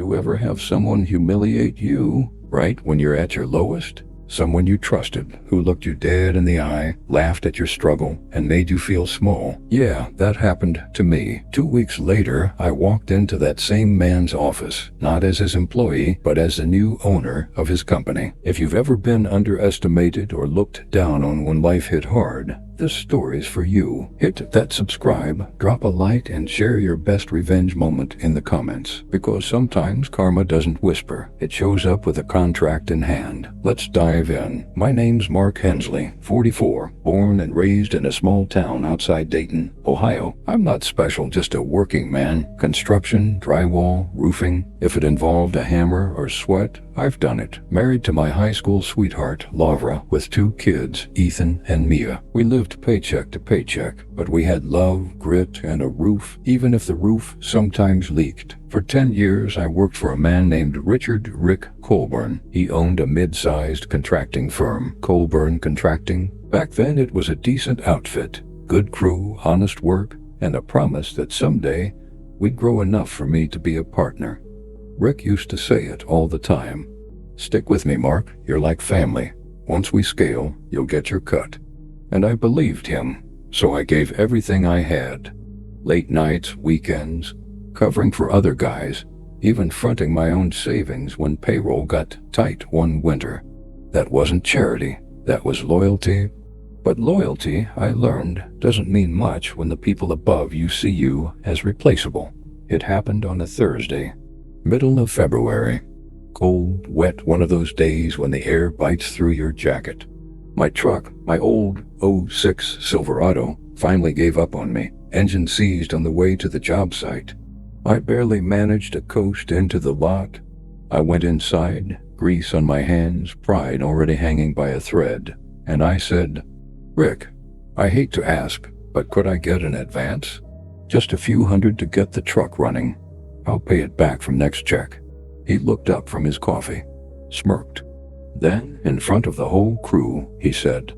you ever have someone humiliate you right when you're at your lowest? Someone you trusted, who looked you dead in the eye, laughed at your struggle, and made you feel small. Yeah, that happened to me. 2 weeks later, I walked into that same man's office, not as his employee, but as the new owner of his company. If you've ever been underestimated or looked down on when life hit hard, this story's for you. Hit that subscribe, drop a like, and share your best revenge moment in the comments. Because sometimes karma doesn't whisper. It shows up with a contract in hand. Let's dive in. My name's Mark Hensley, 44, born and raised in a small town outside Dayton, Ohio. I'm not special, just a working man. Construction, drywall, roofing. If it involved a hammer or sweat, I've done it. Married to my high school sweetheart, Laura, with 2 kids, Ethan and Mia. We lived paycheck to paycheck, but we had love, grit, and a roof, even if the roof sometimes leaked. For 10 years, I worked for a man named Richard Rick Colburn. He owned a mid-sized contracting firm, Colburn Contracting. Back then, it was a decent outfit, good crew, honest work, and a promise that someday we'd grow enough for me to be a partner. Rick used to say it all the time. Stick with me, Mark. You're like family. Once we scale, you'll get your cut. And I believed him, so I gave everything I had. Late nights, weekends, covering for other guys, even fronting my own savings when payroll got tight one winter. That wasn't charity, that was loyalty. But loyalty, I learned, doesn't mean much when the people above you see you as replaceable. It happened on a Thursday, middle of February. Cold, wet, one of those days when the air bites through your jacket. My truck, my old '06 Silverado, finally gave up on me. Engine seized on the way to the job site. I barely managed to coast into the lot. I went inside, grease on my hands, pride already hanging by a thread, and I said, "Rick, I hate to ask, but could I get an advance? Just a few hundred to get the truck running. I'll pay it back from next check." He looked up from his coffee, smirked. Then, in front of the whole crew, he said,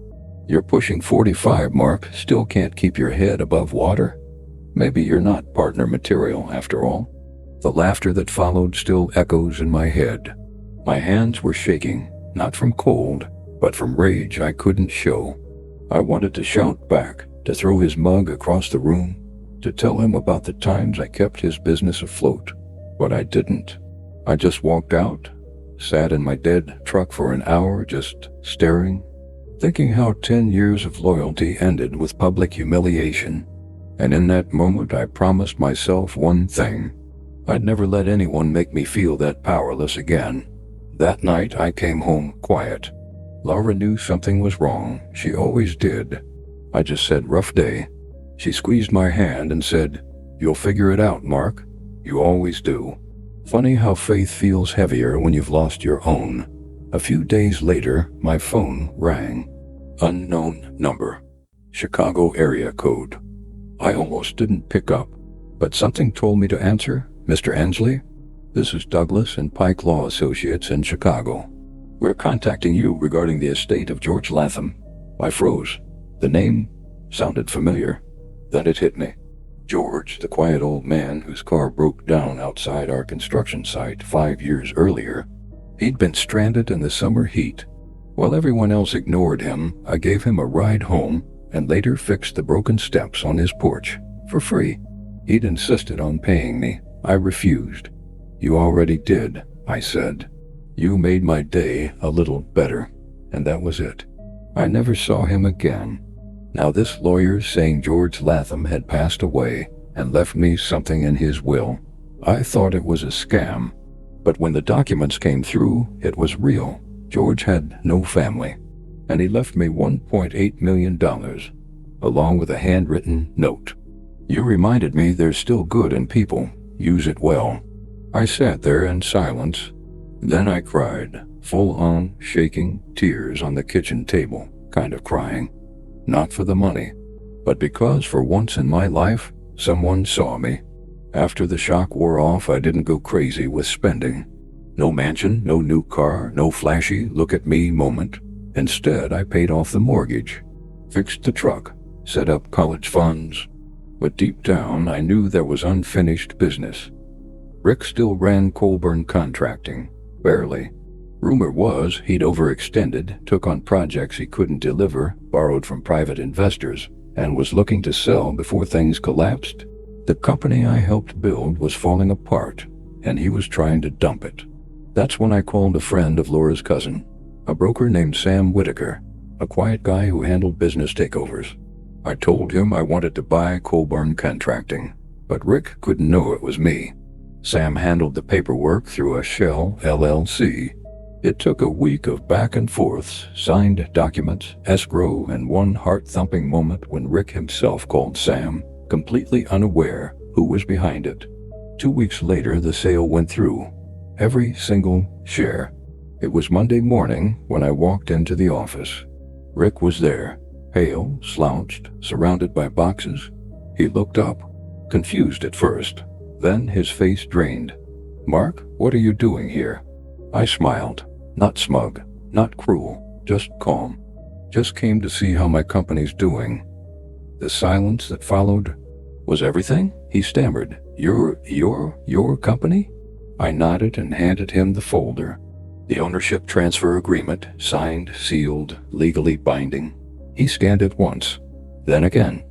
"You're pushing 45, Mark, still can't keep your head above water? Maybe you're not partner material after all." The laughter that followed still echoes in my head. My hands were shaking, not from cold, but from rage I couldn't show. I wanted to shout back, to throw his mug across the room, to tell him about the times I kept his business afloat, but I didn't. I just walked out, sat in my dead truck for an hour just staring, thinking how 10 years of loyalty ended with public humiliation. And in that moment I promised myself one thing. I'd never let anyone make me feel that powerless again. That night I came home quiet. Laura knew something was wrong. She always did. I just said, "Rough day." She squeezed my hand and said, "You'll figure it out, Mark. You always do." Funny how faith feels heavier when you've lost your own. A few days later, my phone rang. Unknown number. Chicago area code. I almost didn't pick up, but something told me to answer. "Mr. Hensley, this is Douglas and Pike Law Associates in Chicago. We're contacting you regarding the estate of George Latham." I froze. The name sounded familiar. Then it hit me. George, the quiet old man whose car broke down outside our construction site 5 years earlier. He'd been stranded in the summer heat. While everyone else ignored him, I gave him a ride home and later fixed the broken steps on his porch for free. He'd insisted on paying me. I refused. "You already did," I said. "You made my day a little better." And that was it. I never saw him again. Now this lawyer's saying George Latham had passed away and left me something in his will. I thought it was a scam, but when the documents came through, it was real. George had no family, and he left me $1.8 million, along with a handwritten note. "You reminded me there's still good in people. Use it well." I sat there in silence. Then I cried, full on, shaking, tears on the kitchen table, kind of crying. Not for the money, but because for once in my life, someone saw me. After the shock wore off, I didn't go crazy with spending. No mansion, no new car, no flashy look-at-me moment. Instead, I paid off the mortgage, fixed the truck, set up college funds. But deep down, I knew there was unfinished business. Rick still ran Colburn Contracting. Barely. Rumor was he'd overextended, took on projects he couldn't deliver, borrowed from private investors, and was looking to sell before things collapsed. The company I helped build was falling apart, and he was trying to dump it. That's when I called a friend of Laura's cousin, a broker named Sam Whitaker, a quiet guy who handled business takeovers. I told him I wanted to buy Colburn Contracting, but Rick couldn't know it was me. Sam handled the paperwork through a shell LLC. It took a week of back and forths, signed documents, escrow, and one heart-thumping moment when Rick himself called Sam, completely unaware who was behind it. 2 weeks later, the sale went through. Every single share. It was Monday morning when I walked into the office. Rick was there, pale, slouched, surrounded by boxes. He looked up, confused at first. Then his face drained. "Mark, what are you doing here?" I smiled. Not smug, not cruel, just calm. "Just came to see how my company's doing." The silence that followed was everything. He stammered. Your company?" I nodded and handed him the folder. The ownership transfer agreement, signed, sealed, legally binding. He scanned it once, then again.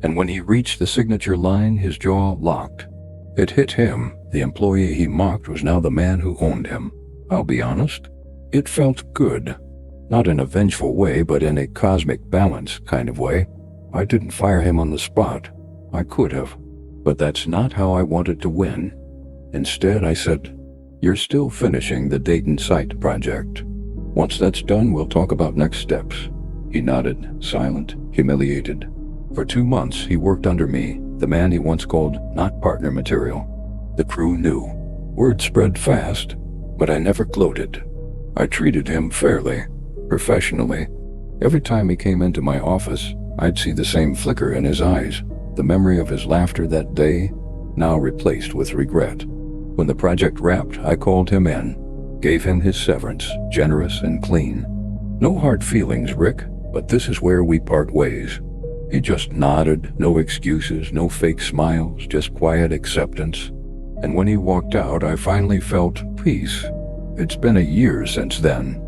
And when he reached the signature line, his jaw locked. It hit him. The employee he mocked was now the man who owned him. I'll be honest. It felt good. Not in a vengeful way, but in a cosmic balance kind of way. I didn't fire him on the spot. I could have. But that's not how I wanted to win. Instead, I said, "You're still finishing the Dayton site project. Once that's done, we'll talk about next steps." He nodded, silent, humiliated. For 2 months, he worked under me, the man he once called not partner material. The crew knew. Word spread fast, but I never gloated. I treated him fairly, professionally. Every time he came into my office, I'd see the same flicker in his eyes, the memory of his laughter that day, now replaced with regret. When the project wrapped, I called him in, gave him his severance, generous and clean. "No hard feelings, Rick, but this is where we part ways." He just nodded, no excuses, no fake smiles, just quiet acceptance. And when he walked out, I finally felt peace. It's been a year since then.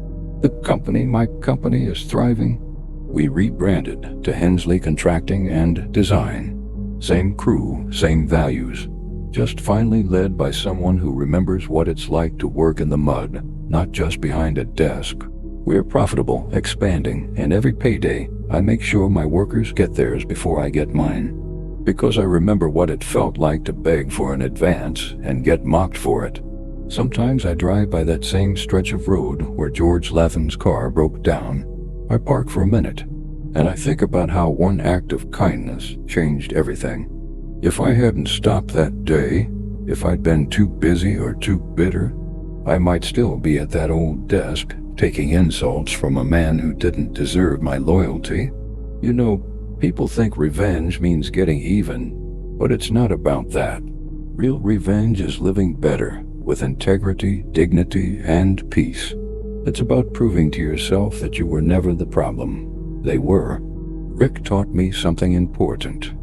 My company is thriving. We rebranded to Hensley Contracting and Design. Same crew, same values. Just finally led by someone who remembers what it's like to work in the mud, not just behind a desk. We're profitable, expanding, and every payday, I make sure my workers get theirs before I get mine. Because I remember what it felt like to beg for an advance and get mocked for it. Sometimes I drive by that same stretch of road where George Latham's car broke down. I park for a minute, and I think about how one act of kindness changed everything. If I hadn't stopped that day, if I'd been too busy or too bitter, I might still be at that old desk, taking insults from a man who didn't deserve my loyalty. You know, people think revenge means getting even, but it's not about that. Real revenge is living better, with integrity, dignity, and peace. It's about proving to yourself that you were never the problem. They were. Rick taught me something important.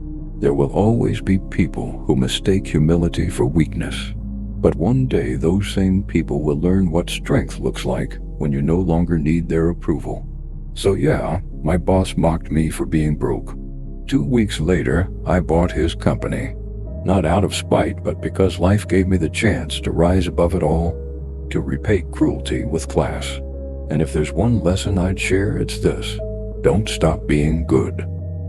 There will always be people who mistake humility for weakness. But one day those same people will learn what strength looks like when you no longer need their approval. So yeah, my boss mocked me for being broke. 2 weeks later, I bought his company. Not out of spite, but because life gave me the chance to rise above it all, to repay cruelty with class. And if there's one lesson I'd share, it's this. Don't stop being good.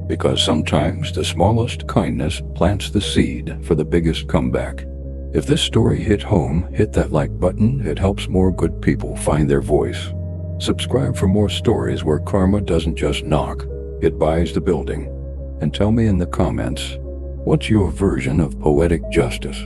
Because sometimes the smallest kindness plants the seed for the biggest comeback. If this story hit home, hit that like button. It helps more good people find their voice. Subscribe for more stories where karma doesn't just knock, it buys the building. And tell me in the comments, what's your version of poetic justice?